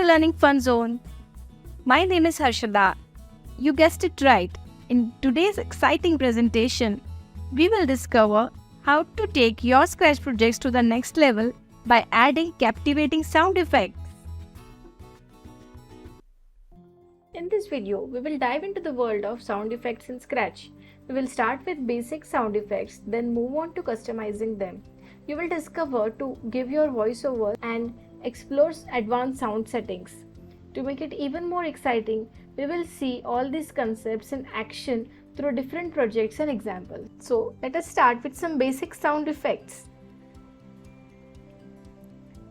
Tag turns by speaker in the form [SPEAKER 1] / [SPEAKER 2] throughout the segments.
[SPEAKER 1] Learning Fun Zone. My name is Harshada. You guessed it right. In today's exciting presentation, we will discover how to take your Scratch projects to the next level by adding captivating sound effects. In this video, we will dive into the world of sound effects in Scratch. We will start with basic sound effects, then move on to customizing them. You will discover to give your voiceover and explore advanced sound settings. To make it even more exciting, we will see all these concepts in action through different projects and examples. So let us start with some basic sound effects.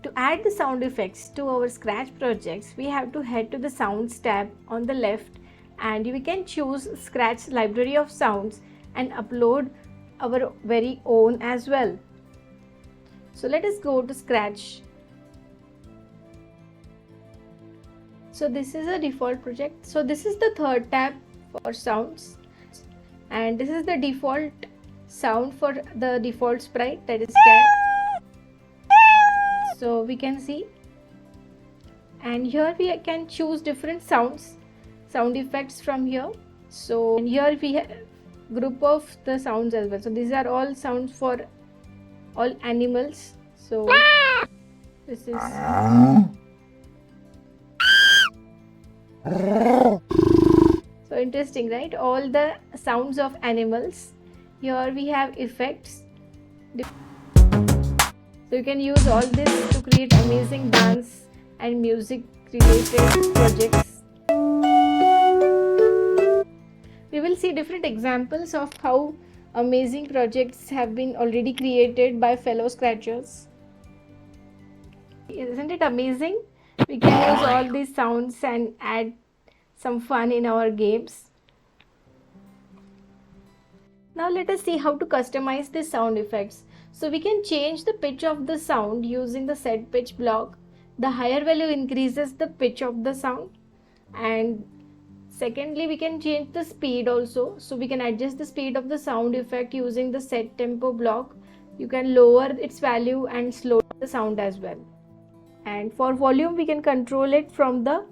[SPEAKER 1] To add the sound effects to our Scratch projects, we have to head to the Sounds tab on the left, and we can choose Scratch library of sounds and upload our very own as well. So let us go to Scratch. So this is a default project. So this is the third tab for sounds, and this is the default sound for the default sprite, that is cat. So we can see, and here we can choose different sound effects from here. So and here we have group of the sounds as well. So these are all sounds for all animals. So this is so interesting, right? All the sounds of animals. Here we have effects. So you can use all this to create amazing dance and music related projects. We will see different examples of how amazing projects have been already created by fellow Scratchers. Isn't it amazing? We can use all these sounds and add some fun in our games. Now let us see how to customize the sound effects. So we can change the pitch of the sound using the set pitch block. The higher value increases the pitch of the sound, and secondly we can change the speed also. So we can adjust the speed of the sound effect using the set tempo block. You can lower its value and slow the sound as well. And for volume we can control it from the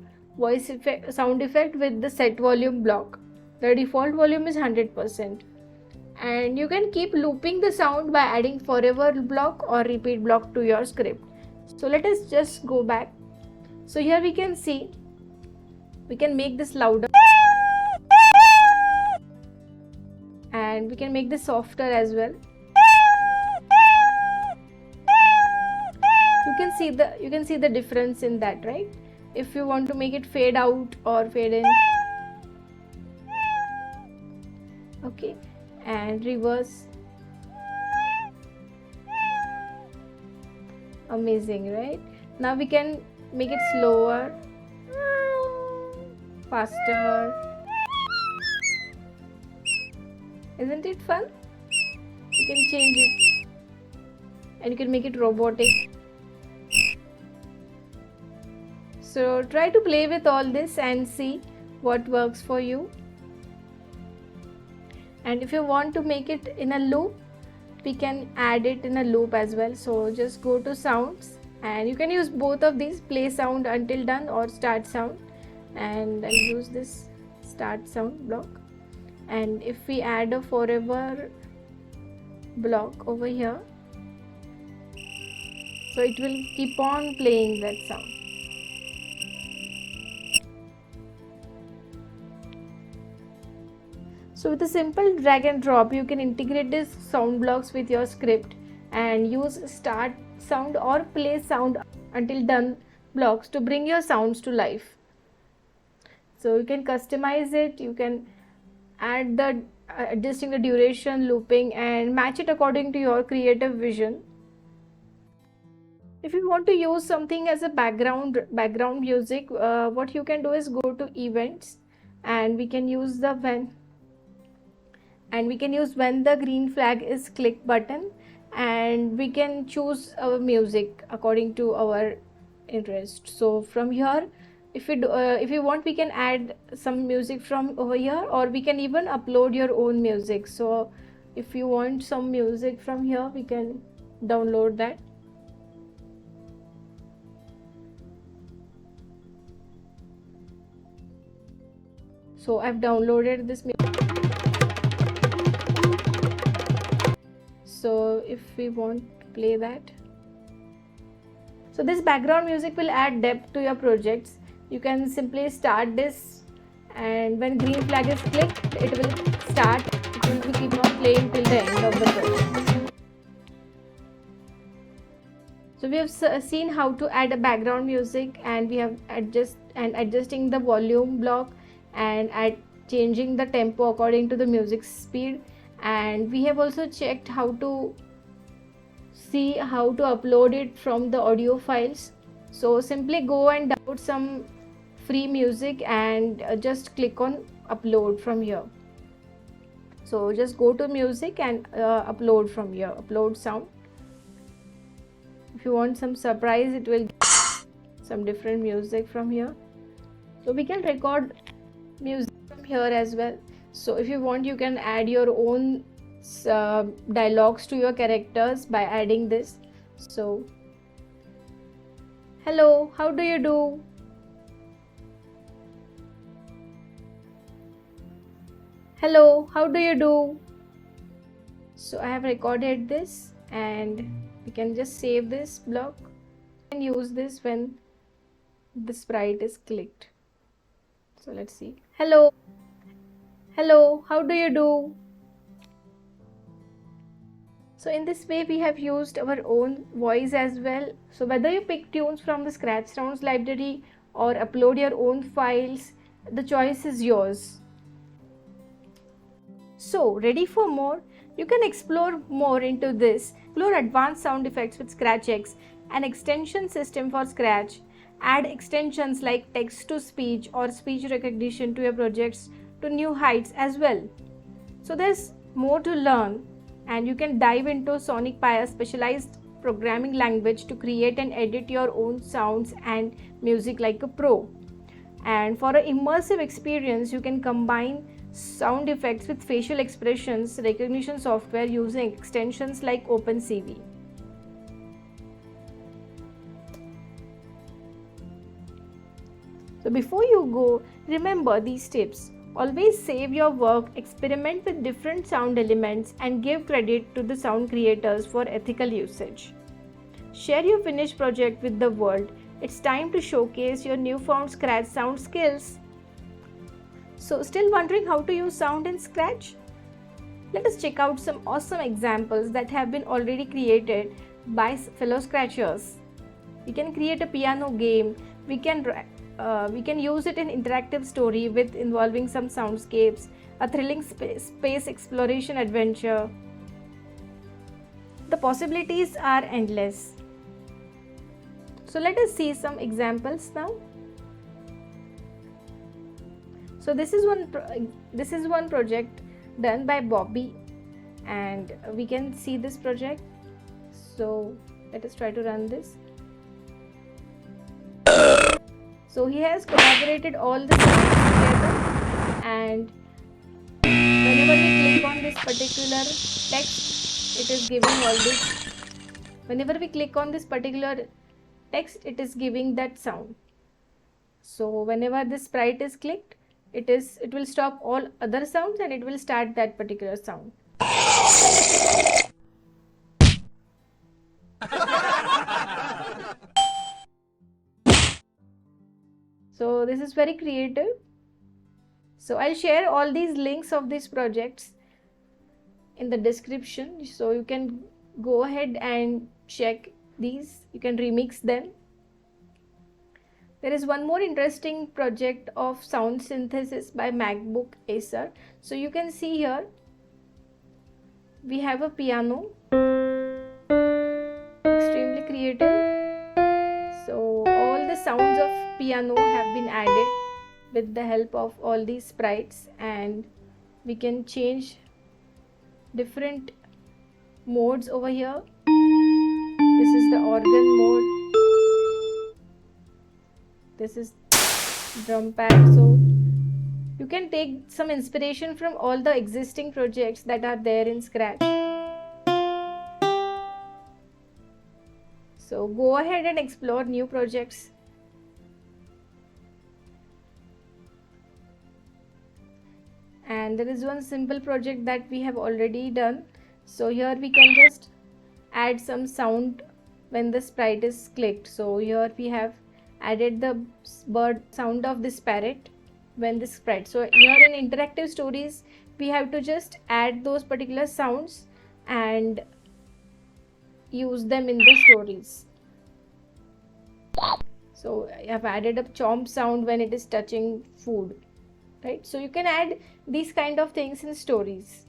[SPEAKER 1] sound effect with the set volume block. The default volume is 100%. And you can keep looping the sound by adding forever block or repeat block to your script. So let us just go back. So here we can see, we can make this louder and we can make this softer as well. You can see the difference in that, right? If you want to make it fade out or fade in. Okay, and reverse. Amazing, right? Now we can make it slower, faster. Isn't it fun? You can change it and you can make it robotic. So try to play with all this and see what works for you. And if you want to make it in a loop, we can add it in a loop as well. So just go to sounds, and you can use both of these, play sound until done or start sound, and I'll use this start sound block. And if we add a forever block over here, so it will keep on playing that sound. So with a simple drag and drop, you can integrate these sound blocks with your script and use start sound or play sound until done blocks to bring your sounds to life. So you can customize it, you can add the adjusting the duration, looping, and match it according to your creative vision. If you want to use something as a background music, what you can do is go to events, and we can use the when the green flag is click button, and we can choose our music according to our interest. So from here, if you want, we can add some music from over here, or we can even upload your own music. So if you want some music from here, we can download that. So I've downloaded this music. So if we want to play that, so this background music will add depth to your projects. You can simply start this, and when green flag is clicked, it will start. It will keep on playing till the end of the project. So we have seen how to add a background music, and we have adjusting the volume block and changing the tempo according to the music speed, and we have also checked how to see how to upload it from the audio files. So simply go and download some free music and just click on upload from here. So just go to music and upload from here, upload sound. If you want some surprise, it will give some different music from here. So we can record music from here as well. So if you want, you can add your own dialogues to your characters by adding this. So hello, how do you do? Hello, how do you do? So I have recorded this, and we can just save this block and use this when the sprite is clicked. So let's see. Hello, hello, how do you do? So in this way we have used our own voice as well. So whether you pick tunes from the Scratch Sounds library or upload your own files, the choice is yours. So ready for more? You can explore more into this. Explore advanced sound effects with ScratchX, an extension system for Scratch. Add extensions like text to speech or speech recognition to your projects to new heights as well. So there's more to learn, and you can dive into Sonic Pi, a specialized programming language to create and edit your own sounds and music like a pro. And for an immersive experience, you can combine sound effects with facial expressions recognition software using extensions like OpenCV. So before you go, remember these tips. Always save your work, experiment with different sound elements, and give credit to the sound creators for ethical usage. Share your finished project with the world. It's time to showcase your newfound Scratch sound skills. So, still wondering how to use sound in Scratch? Let us check out some awesome examples that have been already created by fellow Scratchers. We can create a piano game. We can use it in interactive story with involving some soundscapes, a thrilling space exploration adventure. The possibilities are endless. So let us see some examples now. So this is one project done by Bobby, and we can see this project. So let us try to run this. So he has collaborated all the sounds together, and whenever we click on this particular text, it is giving all this. Whenever we click on this particular text, it is giving that sound. So whenever this sprite is clicked, it will stop all other sounds and it will start that particular sound. So this is very creative. So I'll share all these links of these projects in the description, so you can go ahead and check these. You can remix them. There is one more interesting project of sound synthesis by MacBook Acer. So you can see here we have a piano, extremely creative. So all the sounds of piano have been added with the help of all these sprites, and we can change different modes over here. This is the organ mode. This is drum pad. So you can take some inspiration from all the existing projects that are there in Scratch. So go ahead and explore new projects. and there is one simple project that we have already done. So here we can just add some sound when the sprite is clicked. So here we have added the bird sound of this parrot when this sprite. So here in interactive stories we have to just add those particular sounds and use them in the stories. So I have added a chomp sound when it is touching food, right? So you can add these kind of things in stories.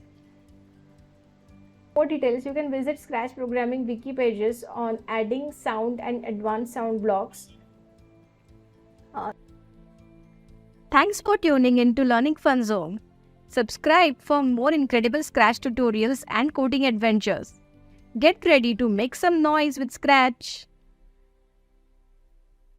[SPEAKER 1] For more details, you can visit Scratch Programming Wiki pages on adding sound and advanced sound blocks.
[SPEAKER 2] Thanks for tuning in to Learning Fun Zone. Subscribe for more incredible Scratch tutorials and coding adventures. Get ready to make some noise with Scratch.